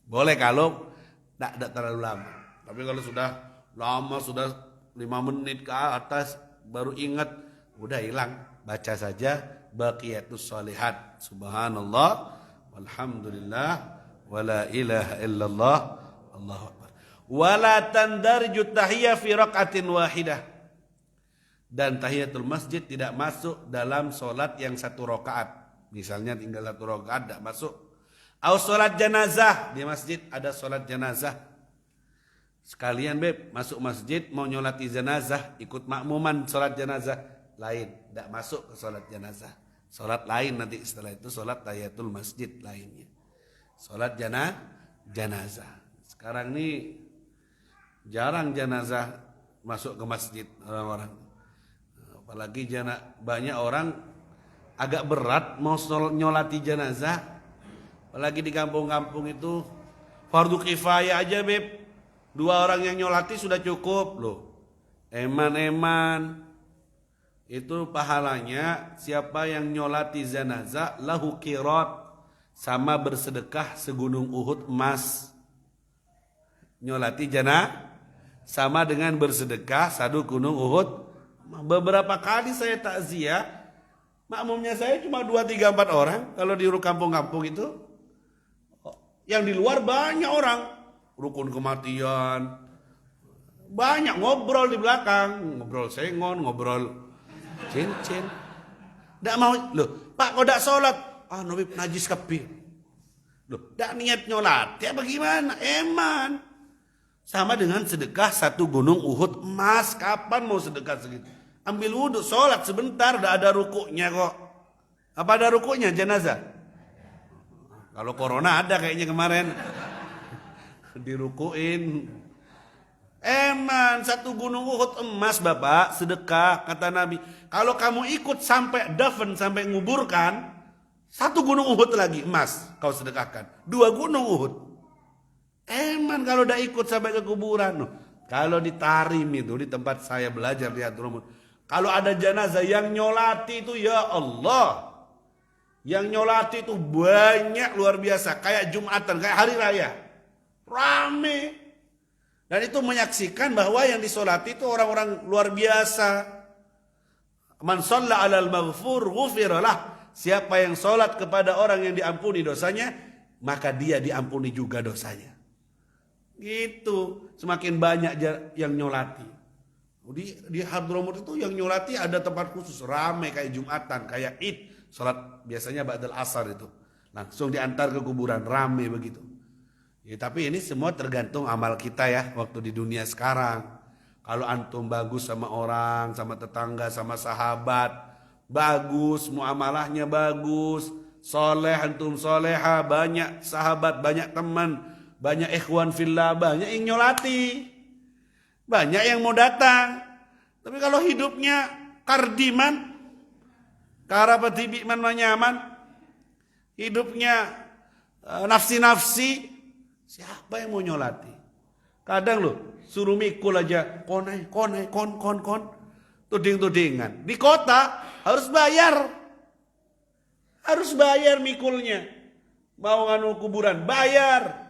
Boleh kalau tidak terlalu lama. Tapi kalau sudah lama, sudah 5 menit ke atas baru ingat, udah hilang. Baca saja baqiyatus shalihat. Subhanallah walhamdulillah wala ilaha illallah Allahu akbar. Wala tandarju tahiyya fi raqatin wahidah. Dan tahiyatul masjid tidak masuk dalam solat yang 1 rakaat. Misalnya tinggal 1 rakaat tidak masuk. Au solat jenazah, di masjid ada solat jenazah. Sekalian beb masuk masjid mau nyolati jenazah, ikut makmuman solat jenazah, lain, tidak masuk ke solat jenazah. Solat lain nanti setelah itu solat tahiyatul masjid lainnya. Solat jenazah. Sekarang ini jarang jenazah masuk ke masjid orang-orang. Apalagi banyak orang agak berat mau nyolati jenazah. Apalagi di kampung-kampung itu fardu kifayah aja beb. 2 orang yang nyolati sudah cukup loh. Eman-eman. Itu pahalanya siapa yang nyolati jenazah lahu qirat, sama bersedekah segunung Uhud emas. Nyolati jenazah sama dengan bersedekah 1 gunung Uhud. Beberapa kali saya takziah, makmumnya saya cuma 2, 3, 4 orang. Kalau di kampung-kampung itu, yang di luar banyak orang, rukun kematian, banyak ngobrol di belakang, ngobrol sengon, ngobrol cincin. Tidak mau, loh Pak kok tidak sholat? Nabi najis kepi. Loh, tidak niat nyolat, ya bagaimana? Eman. Sama dengan sedekah 1 gunung Uhud emas. Kapan mau sedekah segitu? Ambil wudhu, sholat sebentar, udah ada rukuknya kok. Apa ada rukuknya jenazah? Kalau corona ada kayaknya kemarin. Dirukuin. Eman, 1 gunung Uhud emas Bapak, sedekah, kata Nabi. Kalau kamu ikut sampai dafn, sampai nguburkan, 1 gunung Uhud lagi emas kau sedekahkan. 2 gunung Uhud. Eman kalau udah ikut sampai ke kuburan. Kalau di Tarim itu, di tempat saya belajar di Hadramut, kalau ada jenazah yang nyolati itu, ya Allah, yang nyolati itu banyak luar biasa, kayak Jumatan, kayak hari raya, rame. Dan itu menyaksikan bahwa yang disolati itu orang-orang luar biasa. Man shalla 'alal maghfur ghufira lah. Siapa yang solat kepada orang yang diampuni dosanya, maka dia diampuni juga dosanya. Gitu, semakin banyak yang nyolati. Di Hadramut itu yang nyolati ada tempat khusus, ramai kayak Jumatan, kayak Id, sholat biasanya ba'dal asar itu. Langsung diantar ke kuburan, ramai begitu. Ya, tapi ini semua tergantung amal kita ya, waktu di dunia sekarang. Kalau antum bagus sama orang, sama tetangga, sama sahabat, bagus, muamalahnya bagus, soleh, antum soleha, banyak sahabat, banyak teman, banyak ikhwan fillah, banyak yang nyolati, banyak yang mau datang. Tapi kalau hidupnya kardiman, karapati bi'man manyaman, hidupnya nafsi-nafsi, siapa yang mau nyolati? Kadang loh, suruh mikul aja, kon, tuding-tudingan. Di kota harus bayar. Harus bayar mikulnya. Mau nganu kuburan, bayar.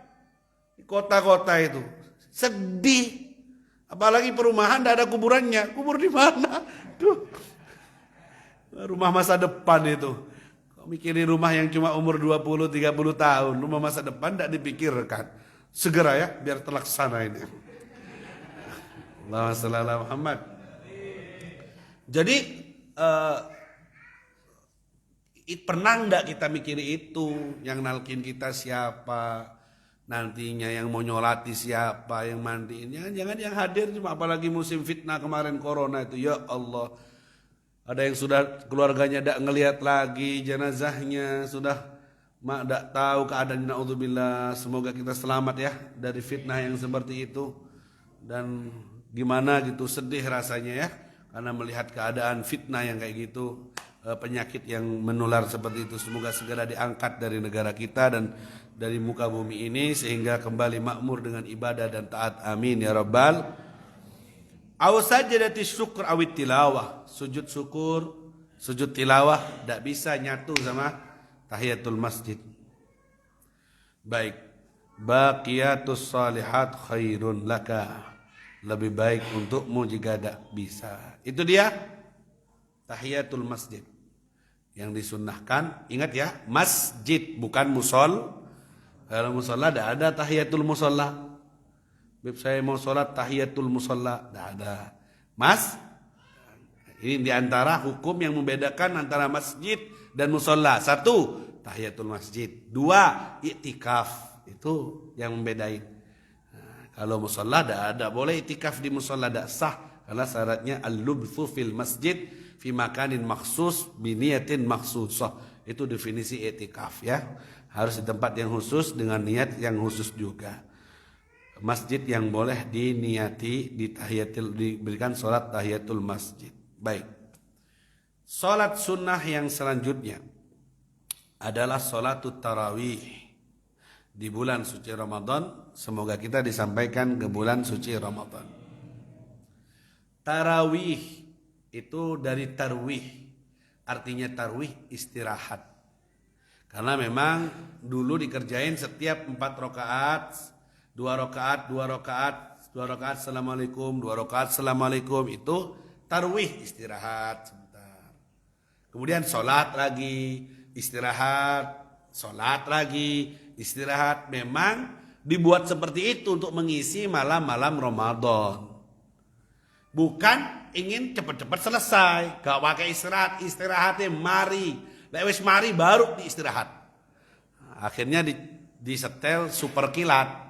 Di kota-kota itu sedih, apalagi perumahan tidak ada kuburannya. Kubur di mana? Duh, rumah masa depan itu. Kau mikirin rumah yang cuma umur 20-30 tahun, rumah masa depan tidak dipikirkan. Segera ya, biar terlaksana ini. Allahumma shalli ala Muhammad. Jadi pernah enggak kita mikir itu? Yang nalkin kita siapa? Nantinya yang mau nyolati siapa, yang mandiin? Jangan yang hadir cuma, apalagi musim fitnah kemarin corona itu, ya Allah. Ada yang sudah keluarganya tidak ngelihat lagi jenazahnya, sudah tidak tahu keadaan, naudzubillah. Semoga kita selamat ya dari fitnah yang seperti itu. Dan gimana gitu, sedih rasanya ya, karena melihat keadaan fitnah yang kayak gitu, penyakit yang menular seperti itu. Semoga segera diangkat dari negara kita dan dari muka bumi ini, sehingga kembali makmur dengan ibadah dan taat. Amin ya rabbal. Aw sajadati syukur awit tilawah, sujud syukur, sujud tilawah tidak bisa nyatu sama tahiyatul masjid. Baik, baqiyatus salihat khairun laka, lebih baik untukmu jika ada bisa. Itu dia tahiyatul masjid yang disunnahkan. Ingat ya, masjid bukan musol. Kalau musola tidak ada tahiyatul musola. Beb saya mau sholat tahiyatul musola, tidak ada. Ini diantara hukum yang membedakan antara masjid dan musola. Satu, tahiyatul masjid. Dua, iktikaf. Itu yang membedain. Nah, kalau musola tidak ada. Boleh iktikaf di musola, tidak sah. Karena syaratnya al-lubthu fil masjid fi makanin maksus biniyatin maksusah. Itu definisi iktikaf ya. Harus di tempat yang khusus dengan niat yang khusus juga. Masjid yang boleh diniati diberikan sholat tahiyatul masjid. Baik. Sholat sunnah yang selanjutnya adalah sholatul tarawih di bulan suci Ramadan. Semoga kita disampaikan ke bulan suci Ramadan. Tarawih itu dari tarwih, artinya tarwih istirahat. Karena memang dulu dikerjain setiap 4 rakaat, 2 rakaat, 2 rakaat, 2 rakaat assalamualaikum, 2 rakaat assalamualaikum, itu tarwih istirahat sebentar. Kemudian sholat lagi, istirahat, sholat lagi, istirahat. Memang dibuat seperti itu untuk mengisi malam-malam Ramadan. Bukan ingin cepat-cepat selesai, gak pakai istirahat, istirahatnya mari. Lewis mari baru diistirahat. Akhirnya disetel super kilat.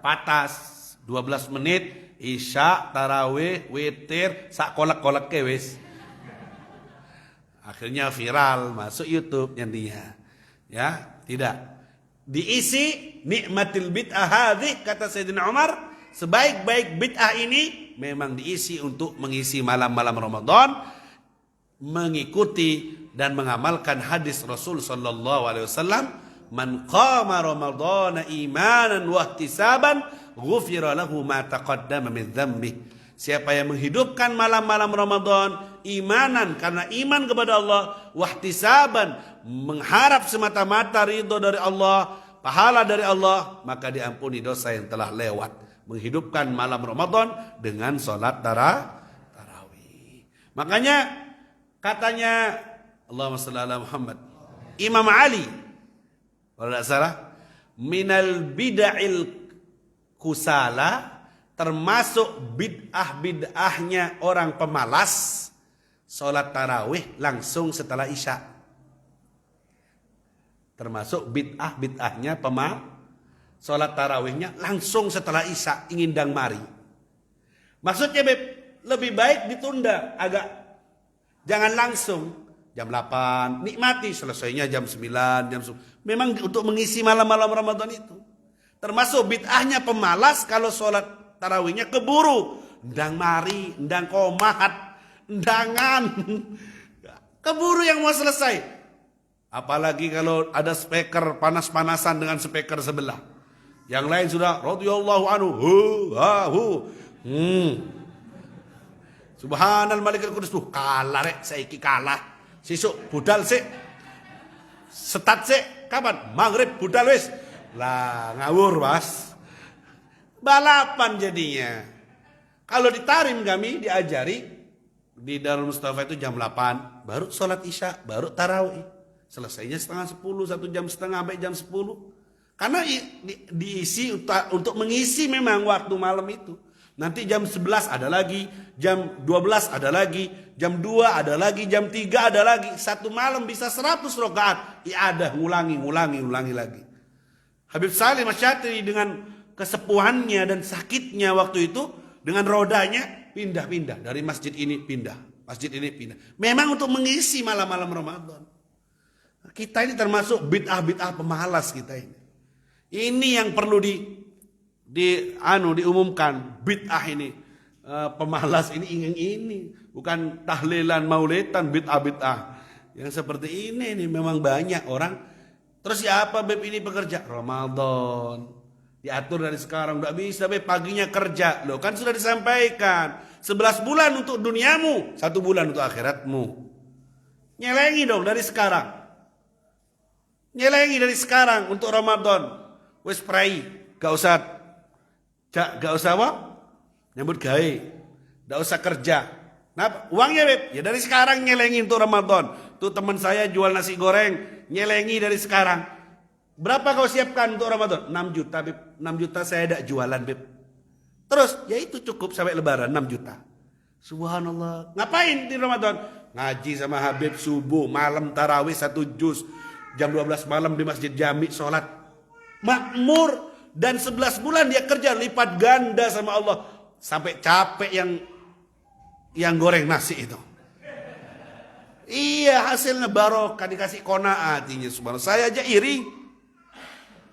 Patas 12 menit isya, tarawih, witir, sak kolek-kolek wis. Akhirnya viral masuk YouTube nantinya. Ya, tidak. Diisi nikmatil bid'ah hadhih, kata Sayyidina Umar, sebaik-baik bid'ah ini memang diisi untuk mengisi malam-malam Ramadan, mengikuti dan mengamalkan hadis Rasul sallallahu alaihi wasallam, man qama ramadhana imanan wa ihtisaban ghufira lahu ma taqaddama min dzambi. Siapa yang menghidupkan malam-malam Ramadan imanan karena iman kepada Allah, wa ihtisaban mengharap semata-mata ridho dari Allah, pahala dari Allah, maka diampuni dosa yang telah lewat. Menghidupkan malam Ramadan dengan salat tarawih. Makanya katanya Allahumma shalli ala Muhammad, Imam Ali kalau tidak salah, minal bid'il kusala, termasuk bid'ah-bid'ahnya orang pemalas, sholat tarawih langsung setelah isya. Termasuk bid'ah-bid'ahnya sholat tarawihnya langsung setelah isya, ingin dang mari. Maksudnya lebih baik ditunda agak, jangan langsung. Jam 8, nikmati, selesainya jam 9, jam 10. Memang untuk mengisi malam-malam Ramadan itu. Termasuk bid'ahnya pemalas kalau sholat tarawihnya keburu. Ndang mari, ndang komat, ndangan. Keburu yang mau selesai. Apalagi kalau ada speaker panas-panasan dengan speaker sebelah. Yang lain sudah, radhiyallahu anhu, Subhanal malikul qudus, kalah rek, saiki kalah. Sisuk budal sik. Setat sik. Kapan? Maghrib budal wis. Lah ngawur Mas. Balapan jadinya. Kalau di Tarim kami diajari di Darul Mustafa itu jam 8 baru sholat isya, baru tarawih. Selesainya setengah 10, 1 jam setengah sampai jam 10. Karena diisi untuk mengisi memang waktu malam itu. Nanti jam 11 ada lagi, jam 12 ada lagi, jam 2 ada lagi, jam 3 ada lagi. Satu malam bisa 100 rakaat. I'adah, ngulangi lagi. Habib Salim Asy-Syatiri dengan kesepuhannya dan sakitnya waktu itu, dengan rodanya pindah-pindah. Dari masjid ini pindah, masjid ini pindah. Memang untuk mengisi malam-malam Ramadan. Kita ini termasuk bid'ah-bid'ah pemalas kita ini. Ini yang perlu diumumkan, bid'ah ini pemalas ini bukan tahlilan maulidan, bid'ah yang seperti ini memang banyak orang. Terus ya apa Beb ini bekerja Ramadan diatur dari sekarang, nggak bisa Beb paginya kerja loh, kan sudah disampaikan 11 bulan untuk duniamu, 1 bulan untuk akhiratmu. Nyelengi dong dari sekarang, nyelengi dari sekarang untuk Ramadan. wis prai, gak usah apa? Nyambut gawe, gak usah kerja. Nah, uangnya Beb, ya dari sekarang nyelengi untuk Ramadan. Tuh teman saya jual nasi goreng, nyelengi dari sekarang. Berapa kau siapkan untuk Ramadan? 6 juta Beb. 6 juta saya tidak jualan Beb. Terus, ya itu cukup sampai lebaran 6 juta. Subhanallah. Ngapain di Ramadan? Ngaji sama Habib subuh, malam tarawih 1 juz. Jam 12 malam di Masjid Jami sholat. Makmur. Dan 11 bulan dia kerja lipat ganda sama Allah. Sampai capek yang goreng nasi itu. Iya, hasilnya barokah, dikasih qanaah hatinya. Subhanallah. Saya aja iri.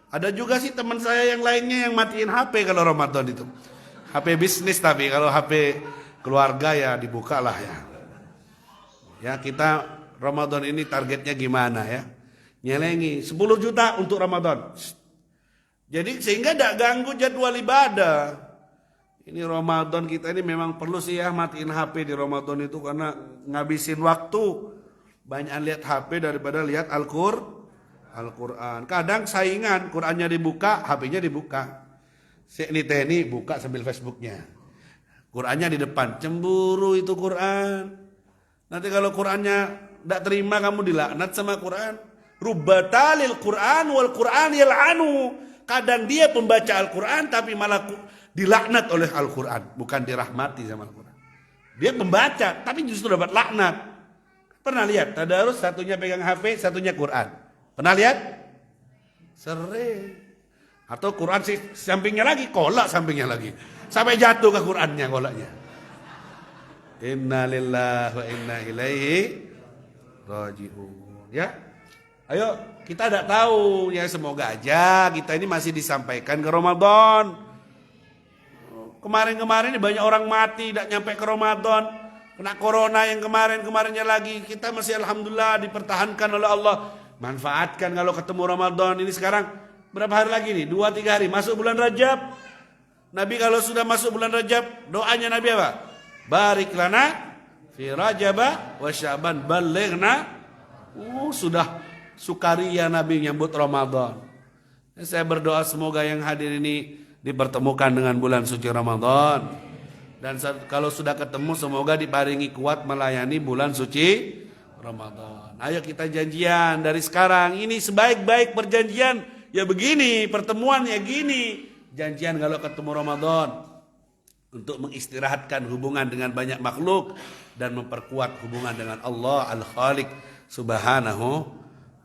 Ada juga sih teman saya yang lainnya yang matiin HP kalau Ramadan itu. HP bisnis, tapi kalau HP keluarga ya dibuka lah ya. Ya kita Ramadan ini targetnya gimana ya? Nyelengi 10 juta untuk Ramadan. Jadi sehingga tidak ganggu jadwal ibadah. Ini Ramadan kita ini memang perlu sih ya matiin HP di Ramadan itu karena ngabisin waktu. Banyak lihat HP daripada lihat Al-Quran. Kadang saingan, Qurannya dibuka, HP-nya dibuka. Ini buka sambil Facebooknya. Qurannya di depan, cemburu itu Quran. Nanti kalau Qurannya tidak terima kamu dilaknat sama Quran. Rubbatalil Quran wal Quran yal'anu. Kadang dia pembaca Al-Quran tapi malah dilaknat oleh Al-Quran. Bukan dirahmati sama Al-Quran. Dia pembaca tapi justru dapat laknat. Pernah lihat? Tadarus satunya pegang HP, satunya Quran. Pernah lihat? Sering. Atau Quran sih sampingnya lagi, kolak sampingnya lagi. Sampai jatuh ke Qurannya kolaknya. Inna lillahi wa inna ilaihi raji'un. Ya. Ayo, kita tidak tahu ya, semoga aja kita ini masih disampaikan ke Ramadan. Kemarin-kemarin ini banyak orang mati tidak nyampe ke Ramadan. Kena corona yang kemarin-kemarinnya lagi. Kita masih alhamdulillah dipertahankan oleh Allah. Manfaatkan kalau ketemu Ramadan ini sekarang berapa hari lagi nih? 2-3 hari masuk bulan Rajab. Nabi kalau sudah masuk bulan Rajab, doanya Nabi apa? Barik lana fi Rajaba wa Sya'ban balighna. Sudah sukaria Nabi nyambut Ramadan. Saya berdoa semoga yang hadir ini dipertemukan dengan bulan suci Ramadan. Dan kalau sudah ketemu semoga diparingi kuat melayani bulan suci Ramadan. Ayo kita janjian dari sekarang. Ini sebaik-baik perjanjian ya begini, pertemuan ya gini. Janjian kalau ketemu Ramadan untuk mengistirahatkan hubungan dengan banyak makhluk dan memperkuat hubungan dengan Allah Al-Khaliq Subhanahu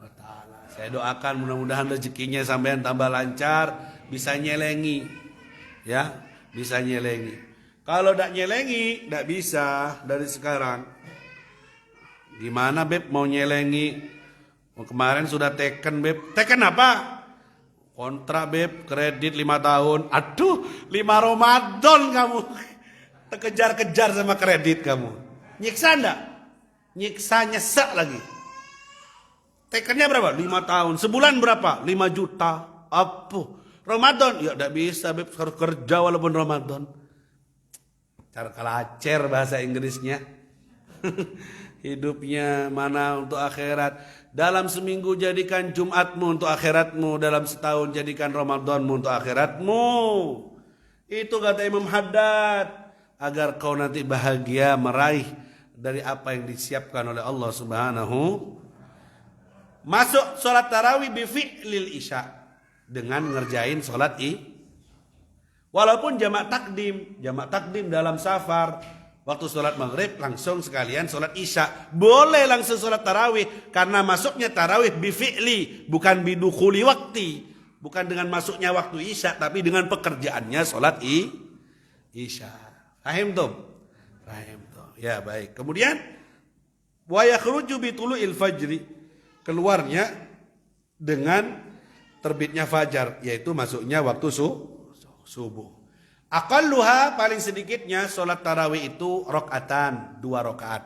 wa ta'ala. Saya doakan mudah-mudahan rezekinya sampean tambah lancar, bisa nyelengi. Ya, bisa nyelengi. Kalau tidak nyelengi, tidak bisa dari sekarang. Gimana Beb mau nyelengi? Kemarin sudah teken Beb. Teken apa? Kontrak Beb, kredit 5 tahun. Aduh, 5 Ramadan kamu. Terkejar-kejar sama kredit kamu. Nyiksa enggak? Nyiksa nyesek lagi. Tekennya berapa? 5 tahun. Sebulan berapa? 5 juta. Apa? Ramadan? Ya enggak bisa Beb, harus kerja walaupun Ramadan. Cara kalacer bahasa Inggrisnya. Hidupnya mana untuk akhirat. Dalam seminggu jadikan Jumatmu untuk akhiratmu. Dalam setahun jadikan Ramadanmu untuk akhiratmu. Itu kata Imam Haddad. Agar kau nanti bahagia meraih dari apa yang disiapkan oleh Allah Subhanahu. Masuk sholat tarawih bifi'lil isya. Dengan ngerjain sholat walaupun jamak takdim dalam safar. Waktu sholat maghrib langsung sekalian sholat isya. Boleh langsung sholat tarawih. Karena masuknya tarawih bifi'li. Bukan bidukhuli wakti. Bukan dengan masuknya waktu isya. Tapi dengan pekerjaannya sholat isya. Fahim tuh? Fahim tuh. Ya baik. Kemudian wa yakhruju bitulu'il fajri. Keluarnya dengan terbitnya fajar. Yaitu masuknya waktu subuh. Aqalluha paling sedikitnya sholat tarawih itu rakaatan, 2 rakaat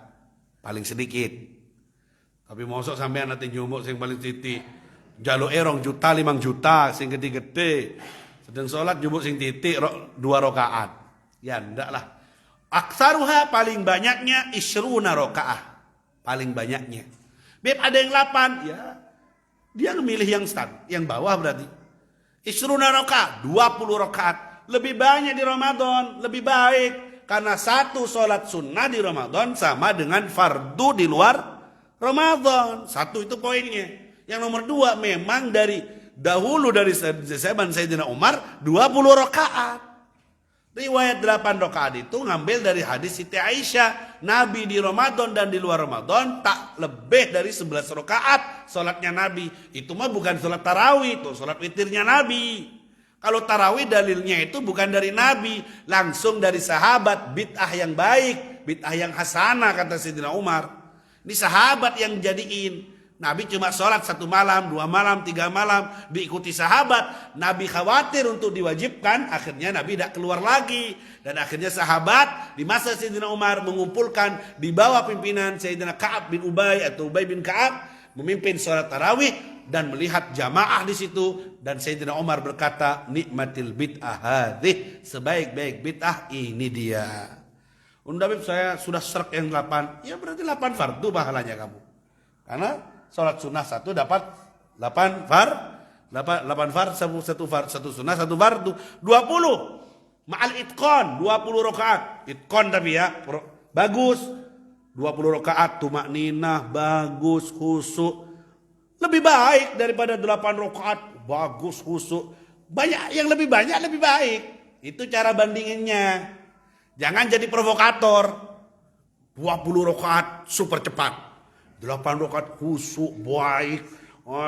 paling sedikit. Tapi mosok sampean nanti nyumuk sing paling titik. Jaluk 2 juta 5 juta sing gede-gede. Sedang sholat nyumuk sing titik 2 rakaat. Ya ndak lah. Aksaruha paling banyaknya isruna rakaah. Paling banyaknya. Beb ada yang 8 ya. Dia memilih yang start, yang bawah berarti. Isruna rakaat, 20 rakaat. Lebih banyak di Ramadan, lebih baik. Karena satu sholat sunnah di Ramadan sama dengan fardu di luar Ramadan. Satu itu poinnya. Yang nomor dua, memang dari dahulu dari zaman Sayyidina Umar 20 rakaat. Riwayat 8 rakaat itu ngambil dari hadis Siti Aisyah. Nabi di Ramadan dan di luar Ramadan tak lebih dari 11 rakaat sholatnya Nabi. Itu mah bukan sholat tarawih, itu sholat witirnya Nabi. Kalau tarawih dalilnya itu bukan dari Nabi, langsung dari sahabat. Bid'ah yang baik, bid'ah yang hasanah kata Sayyidina Umar. Ini sahabat yang jadiin. Nabi cuma sholat 1 malam, 2 malam, 3 malam, diikuti sahabat. Nabi khawatir untuk diwajibkan, akhirnya Nabi tidak keluar lagi. Dan akhirnya sahabat di masa Sayyidina Umar mengumpulkan di bawah pimpinan Sayyidina Ka'ab bin Ubay atau Ubay bin Ka'ab, memimpin sholat tarawih dan melihat jamaah di situ. Dan Sayyidina Umar berkata, nikmatil bid'ah hadhih, sebaik-baik bid'ah ini dia. Undabib saya sudah serak yang 8, ya berarti 8 fardu pahalanya kamu. Karena sholat sunnah 1 dapat 8 far, satu sunnah, 1 fardu. 20 ma'al itqan, 20 rakaat. Itqan tapi ya, bagus. 20 rakaat tumakninah, bagus, khusyuk. Lebih baik daripada 8 rakaat, bagus, khusyuk. Banyak yang lebih banyak lebih baik. Itu cara bandinginnya. Jangan jadi provokator. 20 rakaat super cepat. 8 rakaat khusyuk, baik,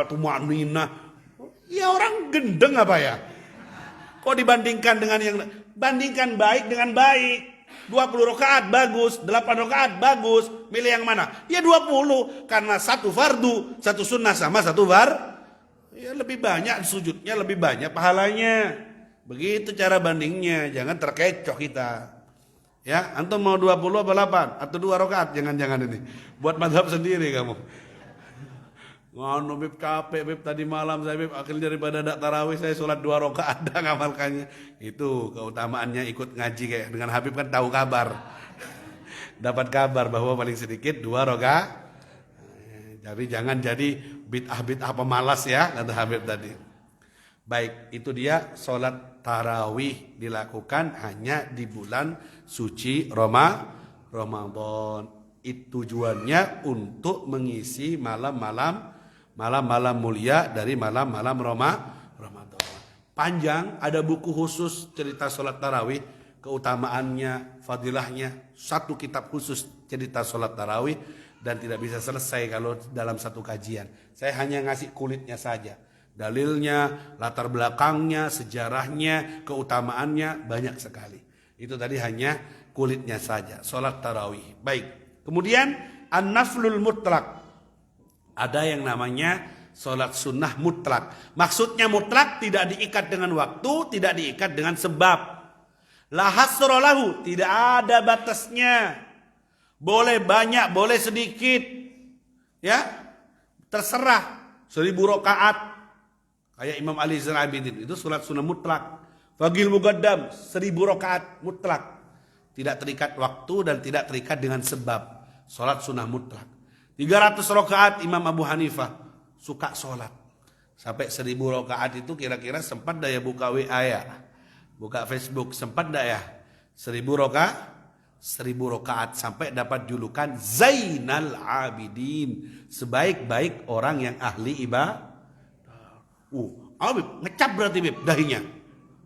tumakninah. Ya orang gendeng apa ya? Kok dibandingkan dengan yang bandingkan baik dengan baik. 20 rakaat bagus, 8 rakaat bagus. Milih yang mana? Ya 20. Karena 1 fardu, 1 sunnah sama 1 far. Ya lebih banyak sujudnya, lebih banyak pahalanya. Begitu cara bandingnya. Jangan terkecoh kita. Ya, antum mau 20 apa 8? Atau 2 rakaat? Jangan-jangan ini. Buat mazhab sendiri kamu. Nganu bib capek bib tadi malam saya bib akhirnya daripada dak tarawih saya sholat 2 rakaat dah ngamalkannya. Itu keutamaannya ikut ngaji kayak dengan Habib kan tahu kabar. Dapat kabar bahwa paling sedikit 2 rakaat. Jadi jangan jadi bid'ah pemalas ya kata Habib tadi. Baik, itu dia sholat tarawih dilakukan hanya di bulan suci Ramadan. Itu tujuannya untuk mengisi malam-malam mulia dari malam-malam Ramadan. Panjang, ada buku khusus cerita sholat tarawih, keutamaannya, fadilahnya, 1 kitab khusus cerita sholat tarawih dan tidak bisa selesai kalau dalam 1 kajian. Saya hanya ngasih kulitnya saja. Dalilnya, latar belakangnya, sejarahnya, keutamaannya banyak sekali. Itu tadi hanya kulitnya saja, sholat tarawih. Baik, kemudian an-naflul mutlak. Ada yang namanya sholat sunnah mutlak. Maksudnya mutlak tidak diikat dengan waktu, tidak diikat dengan sebab. La hasra lahu, tidak ada batasnya. Boleh banyak, boleh sedikit. Ya, terserah. 1000 rakaat. Kayak Imam Ali Zainal Abidin itu sholat sunnah mutlak. Fagil mugaddam 1000 rakaat mutlak. Tidak terikat waktu dan tidak terikat dengan sebab. Sholat sunnah mutlak. 300 rakaat Imam Abu Hanifah suka sholat. Sampai 1000 rakaat itu kira-kira sempat dah ya buka WA ya. Buka Facebook sempat dah ya. 1000 rakaat. 1000 rakaat sampai dapat julukan Zainal Abidin. Sebaik-baik orang yang ahli ibadah. Bib, ngecap berarti Bib dahinya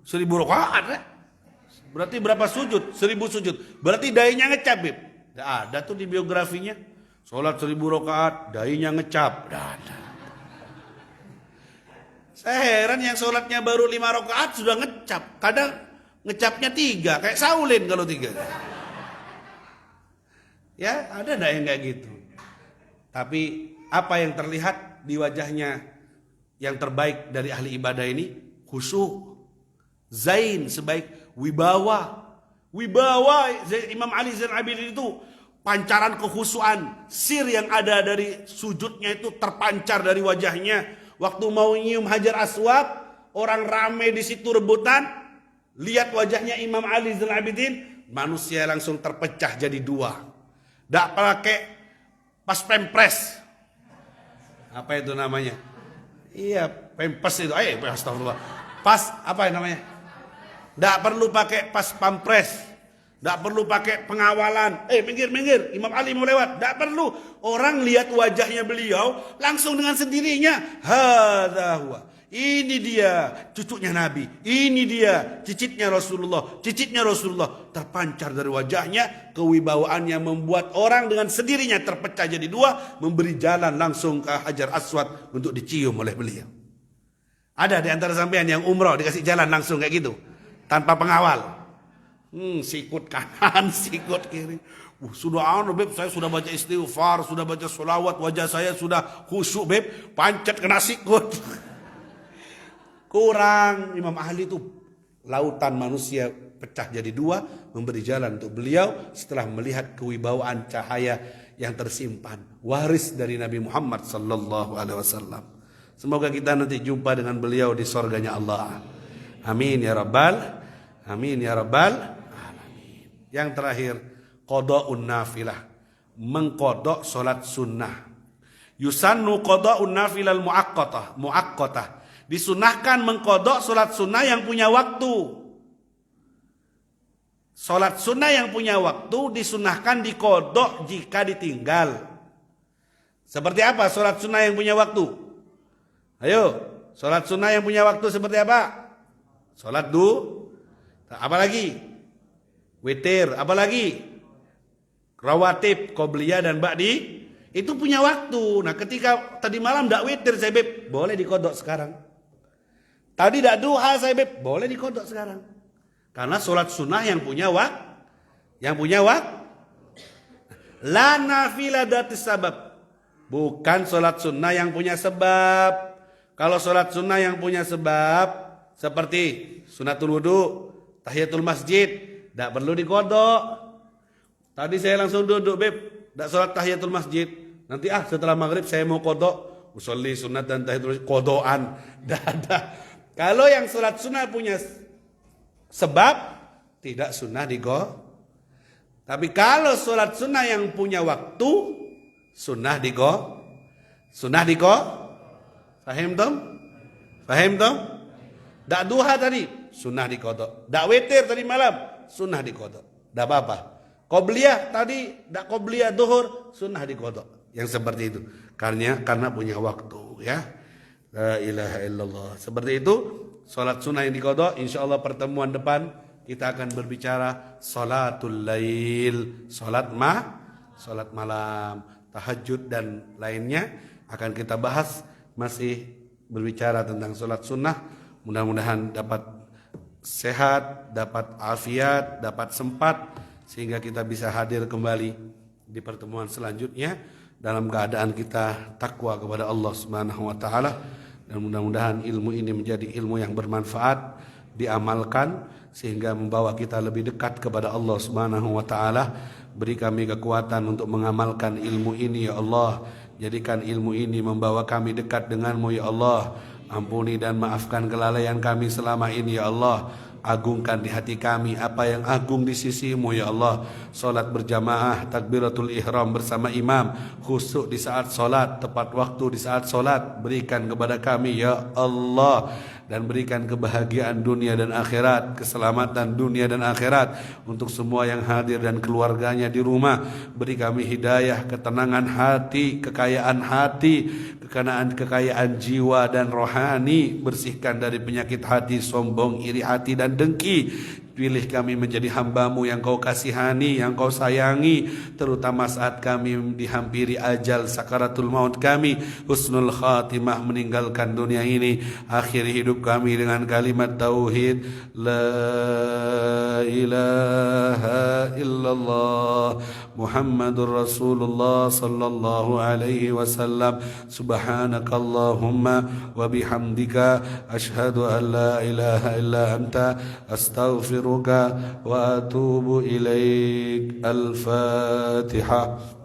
1000 rakaat ya? Berarti berapa sujud? 1000 sujud. Berarti dahinya ngecap Bib. Tidak ada tuh di biografinya. Sholat 1000 rakaat dahinya ngecap. Tidak ada. Saya heran yang sholatnya baru 5 rakaat sudah ngecap. Kadang ngecapnya 3. Kayak Saulin kalau 3. Ya ada enggak yang kayak gitu. Tapi apa yang terlihat di wajahnya yang terbaik dari ahli ibadah ini? Khusyuk, zain, sebaik wibawa. Imam Ali Zainal Abidin itu pancaran kekhusyuan. Sir yang ada dari sujudnya itu terpancar dari wajahnya. Waktu mau nyium Hajar Aswad, orang ramai di situ rebutan. Lihat wajahnya Imam Ali Zainal Abidin, manusia langsung terpecah jadi 2. Tidak pakai pas pempres. Apa itu namanya? Iya, pempes itu. Astagfirullah. pas apa namanya? Tidak perlu pakai pas pampres, tidak perlu pakai pengawalan. Minggir, Imam Ali mau lewat. Tidak perlu. Orang lihat wajahnya beliau langsung dengan sendirinya. Hadza huwa. Ini dia cucunya Nabi. Ini dia cicitnya Rasulullah. Cicitnya Rasulullah terpancar dari wajahnya. Kewibawaannya membuat orang dengan sendirinya terpecah jadi dua. Memberi jalan langsung ke Hajar Aswad untuk dicium oleh beliau. Ada di antara sampean yang umroh dikasih jalan langsung kayak gitu. Tanpa pengawal. Sikut kanan, sikut kiri. Sudah beb, saya sudah baca istighfar, sudah baca sholawat, wajah saya sudah khusyuk beb, pancet kena sikut. Kurang. Imam Ali itu lautan manusia pecah jadi dua, memberi jalan untuk beliau setelah melihat kewibawaan cahaya yang tersimpan, waris dari Nabi Muhammad sallallahu alaihi wasallam. Semoga kita nanti jumpa dengan beliau di surganya Allah. Amin ya rabbal alamin. Yang terakhir, qada'un nafilah, mengqada' salat sunnah. Yusannu qada'un nafilal muaqqatah. Disunahkan mengqada' salat sunnah yang punya waktu. Salat sunnah yang punya waktu disunahkan diqada' jika ditinggal. Seperti apa salat sunnah yang punya waktu? Ayo, salat sunnah yang punya waktu seperti apa? Salat apa lagi? Witir, apa lagi? Rawatib, qobliyah dan ba'di. Itu punya waktu. Nah, ketika tadi malam tidak witir saya beb, boleh dikodok sekarang. Tadi tidak duha saya beb, boleh dikodok sekarang. Karena sholat sunnah yang punya waktu. La nafila datis sabab. Bukan sholat sunnah yang punya sebab. Kalau sholat sunnah yang punya sebab, seperti sunatul wudu, tahiyatul masjid, tidak perlu dikodok. Tadi saya langsung duduk beb, tidak sholat tahiyatul masjid. Nanti setelah maghrib saya mau kodok, usolli sunat dan tahiyatul masjid, kodokan. Tidak ada. Kalau yang sholat sunnah punya sebab, tidak sunnah dikodok. Tapi kalau sholat sunnah yang punya waktu, sunnah dikodok. Fahim tom? Dak duha tadi, sunnah dikodok. Dak witir tadi malam, sunnah dikodok. Dak apa-apa. Qobliyah tadi, dak qobliyah duhur, sunnah dikodok. Yang seperti itu. Karena punya waktu, ya. La ilaha illallah. Seperti itu, salat sunnah yang dikodok. InsyaAllah pertemuan depan kita akan berbicara salatul lail, salat malam, tahajud dan lainnya akan kita bahas. Masih berbicara tentang salat sunnah. Mudah-mudahan dapat sehat, dapat afiat, dapat sempat sehingga kita bisa hadir kembali di pertemuan selanjutnya dalam keadaan kita takwa kepada Allah Subhanahu wa taala, dan mudah-mudahan ilmu ini menjadi ilmu yang bermanfaat, diamalkan sehingga membawa kita lebih dekat kepada Allah Subhanahu wa taala. Beri kami kekuatan untuk mengamalkan ilmu ini ya Allah. Jadikan ilmu ini membawa kami dekat denganmu ya Allah. Ampuni dan maafkan kelalaian kami selama ini ya Allah. Agungkan di hati kami apa yang agung di sisimu ya Allah. Salat berjamaah, takbiratul ihram bersama imam, khusyuk di saat salat, tepat waktu di saat salat. Berikan kepada kami ya Allah, dan berikan kebahagiaan dunia dan akhirat, keselamatan dunia dan akhirat untuk semua yang hadir dan keluarganya di rumah. Beri kami hidayah, ketenangan hati, kekayaan jiwa dan rohani. Bersihkan dari penyakit hati, sombong, iri hati dan dengki. Pilih kami menjadi hamba-Mu yang Kau kasihani, yang Kau sayangi, terutama saat kami dihampiri ajal sakaratul maut kami, husnul khatimah meninggalkan dunia ini. Akhiri hidup kami dengan kalimat tauhid, la ilaha illallah Muhammadur Rasulullah sallallahu alaihi wasallam. Subhanakallahumma wa bihamdika asyhadu an la ilaha illa anta astaghfiruka wa atubu ilaik. Al-Fatihah.